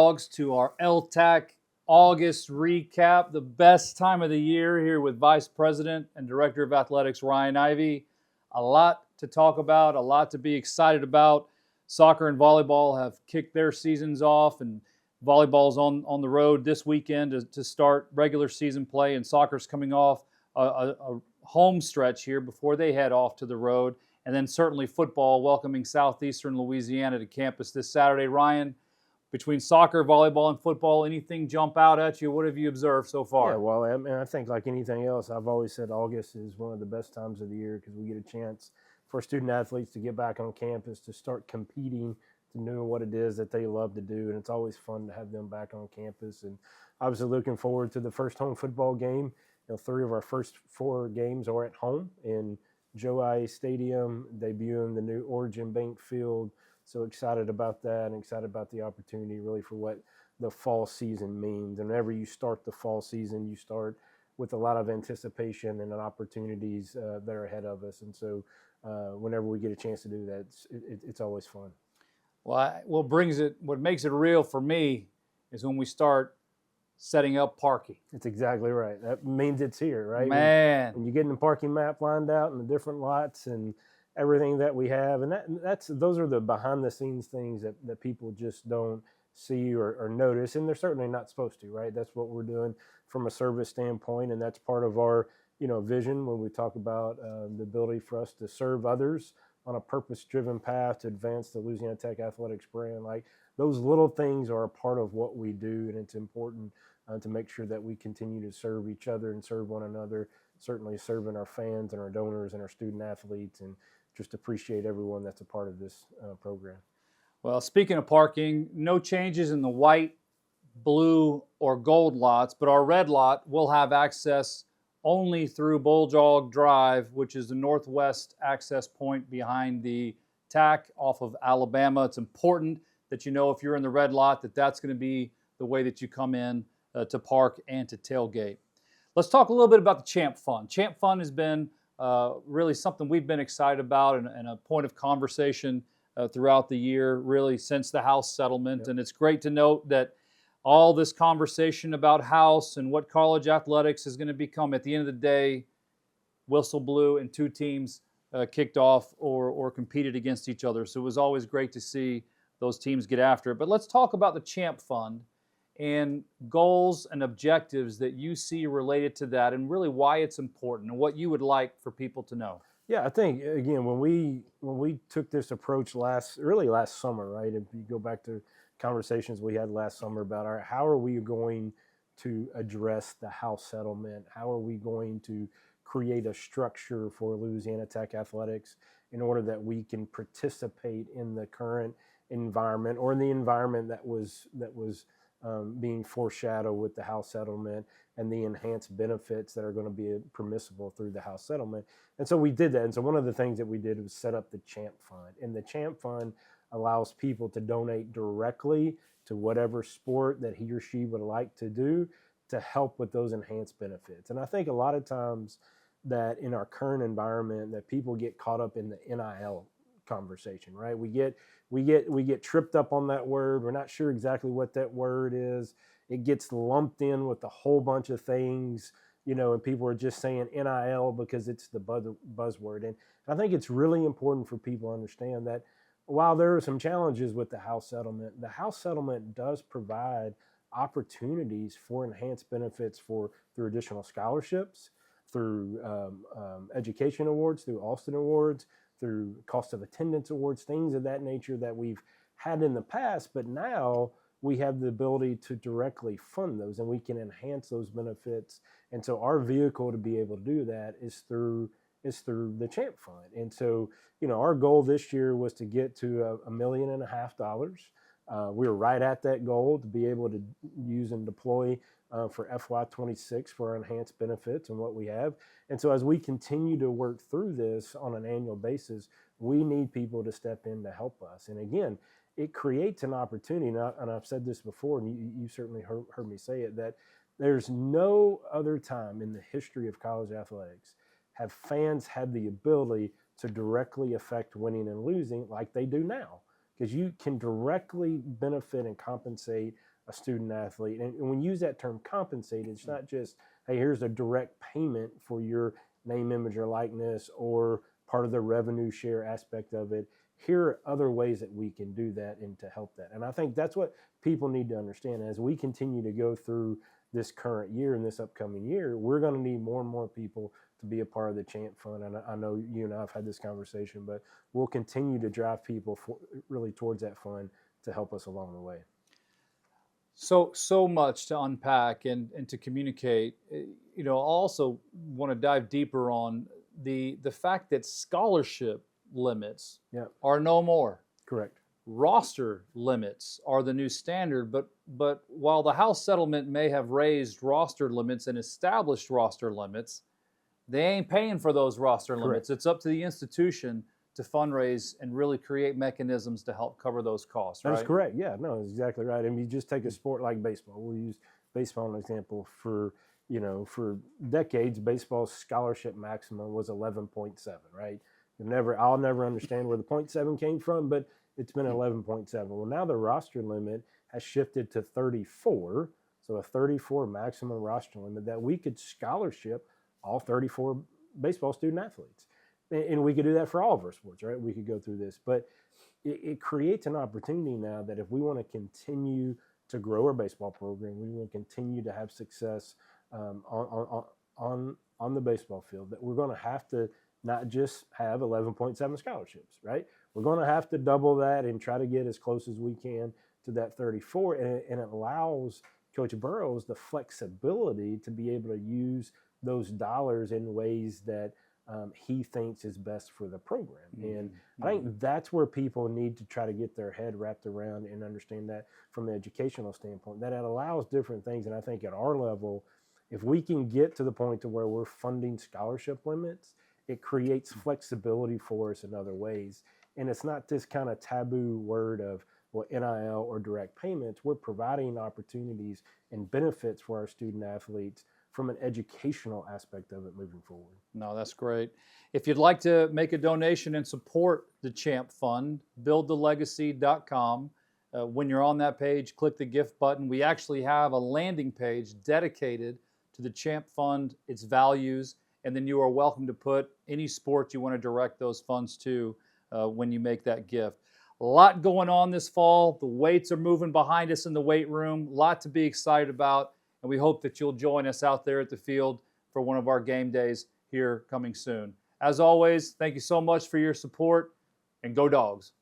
Bulldogs to our LTAC August recap, the best time of the year here with Vice President and Director of Athletics Ryan Ivey. A lot to talk about, a lot to be excited about. Soccer and volleyball have kicked their seasons off, and volleyball's on the road this weekend to start regular season play, and soccer's coming off a home stretch here before they head off to the road. And then certainly football welcoming Southeastern Louisiana to campus this Saturday. Ryan, between soccer, volleyball, and football, anything jump out at you? What have you observed so far? Yeah, well, I mean, I think like anything else, I've always said August is one of the best times of the year because we get a chance for student athletes to get back on campus, to start competing, to know what it is that they love to do. And it's always fun to have them back on campus. And obviously looking forward to the first home football game. 3 of our first 4 games are at home in Joe I. Stadium, debuting the new Origin Bank Field. So excited about that and excited about the opportunity really for what the fall season means. And whenever you start the fall season, you start with a lot of anticipation and opportunities that are ahead of us. And so whenever we get a chance to do that, it's always fun. Well, what makes it real for me is when we start setting up parking. That's exactly right. That means it's here, right? Man. When you're getting the parking map lined out and the different lots and everything that we have. And those are the behind the scenes things that people just don't see or notice. And they're certainly not supposed to, right? That's what we're doing from a service standpoint. And that's part of our, vision when we talk about the ability for us to serve others on a purpose-driven path to advance the Louisiana Tech athletics brand. Like those little things are a part of what we do. And it's important to make sure that we continue to serve each other and serve one another, certainly serving our fans and our donors and our student athletes, and just appreciate everyone that's a part of this program. Well, speaking of parking, no changes in the white, blue, or gold lots, but our red lot will have access only through Bulldog Drive, which is the northwest access point behind the TAC off of Alabama. It's important that you know if you're in the red lot that's going to be the way that you come in to park and to tailgate. Let's talk a little bit about the Champ Fund. Champ Fund has been really something we've been excited about and a point of conversation throughout the year, really since the House settlement. Yep. And it's great to note that all this conversation about House and what college athletics is going to become, at the end of the day, whistle blew and 2 teams kicked off or competed against each other. So it was always great to see those teams get after it. But let's talk about the Champ Fund and goals and objectives that you see related to that, and really why it's important and what you would like for people to know. Yeah, I think again when we took this approach last summer, right? If you go back to conversations we had last summer about how are we going to address the House settlement? How are we going to create a structure for Louisiana Tech athletics in order that we can participate in the current environment or in the environment that was being foreshadowed with the House settlement and the enhanced benefits that are going to be permissible through the House settlement. And so we did that. And so one of the things that we did was set up the Champ Fund. And the Champ Fund allows people to donate directly to whatever sport that he or she would like to do to help with those enhanced benefits. And I think a lot of times that in our current environment that people get caught up in the NIL conversation, right? We get tripped up on that word. We're not sure exactly what that word is. It gets lumped in with a whole bunch of things, and people are just saying NIL because it's the buzzword. And I think it's really important for people to understand that while there are some challenges with the House settlement does provide opportunities for enhanced benefits through additional scholarships, through education awards, through Austin awards, through cost of attendance awards, things of that nature that we've had in the past, but now we have the ability to directly fund those and we can enhance those benefits. And so our vehicle to be able to do that is through the Champ Fund. And so, our goal this year was to get to $1.5 million. We were right at that goal to be able to use and deploy for FY26 for our enhanced benefits and what we have. And so as we continue to work through this on an annual basis, we need people to step in to help us. And again, it creates an opportunity, and I've said this before, and you certainly heard me say it, that there's no other time in the history of college athletics have fans had the ability to directly affect winning and losing like they do now. because you can directly benefit and compensate a student athlete. And when you use that term compensate, it's not just, hey, here's a direct payment for your name, image, or likeness, or part of the revenue share aspect of it. Here are other ways that we can do that and to help that. And I think that's what people need to understand. As we continue to go through this current year and this upcoming year, we're going to need more and more people to be a part of the Champ Fund. And I know you and I have had this conversation, but we'll continue to drive people really towards that fund to help us along the way. So much to unpack and to communicate. You know, I also want to dive deeper on the fact that scholarship limits are no more. Correct. Roster limits are the new standard, but while the House settlement may have raised roster limits and established roster limits, they ain't paying for those roster limits. It's up to the institution to fundraise and really create mechanisms to help cover those costs, right? That's correct. Yeah, no, that's exactly right. I mean, you just take a sport like baseball. We'll use baseball as an example. For decades, baseball's scholarship maximum was 11.7, right? I'll never understand where the 0.7 came from, but it's been 11.7. Well, now the roster limit has shifted to 34, so a 34 maximum roster limit that we could scholarship all 34 baseball student athletes. And we could do that for all of our sports, right? We could go through this, but it creates an opportunity now that if we want to continue to grow our baseball program, we want to continue to have success on the baseball field, that we're going to have to not just have 11.7 scholarships, right? We're going to have to double that and try to get as close as we can to that 34. And it allows Coach Burrows the flexibility to be able to use those dollars in ways that he thinks is best for the program. And I think that's where people need to try to get their head wrapped around and understand that from an educational standpoint, that it allows different things. And I think at our level, if we can get to the point to where we're funding scholarship limits, it creates flexibility for us in other ways. And it's not this kind of taboo word of, well, NIL or direct payments. We're providing opportunities and benefits for our student athletes from an educational aspect of it moving forward. No, that's great. If you'd like to make a donation and support the Champ Fund, buildthelegacy.com. When you're on that page, click the gift button. We actually have a landing page dedicated to the Champ Fund, its values, and then you are welcome to put any sport you want to direct those funds to when you make that gift. A lot going on this fall. The weights are moving behind us in the weight room. A lot to be excited about. And we hope that you'll join us out there at the field for one of our game days here coming soon. As always, thank you so much for your support, and go Dogs.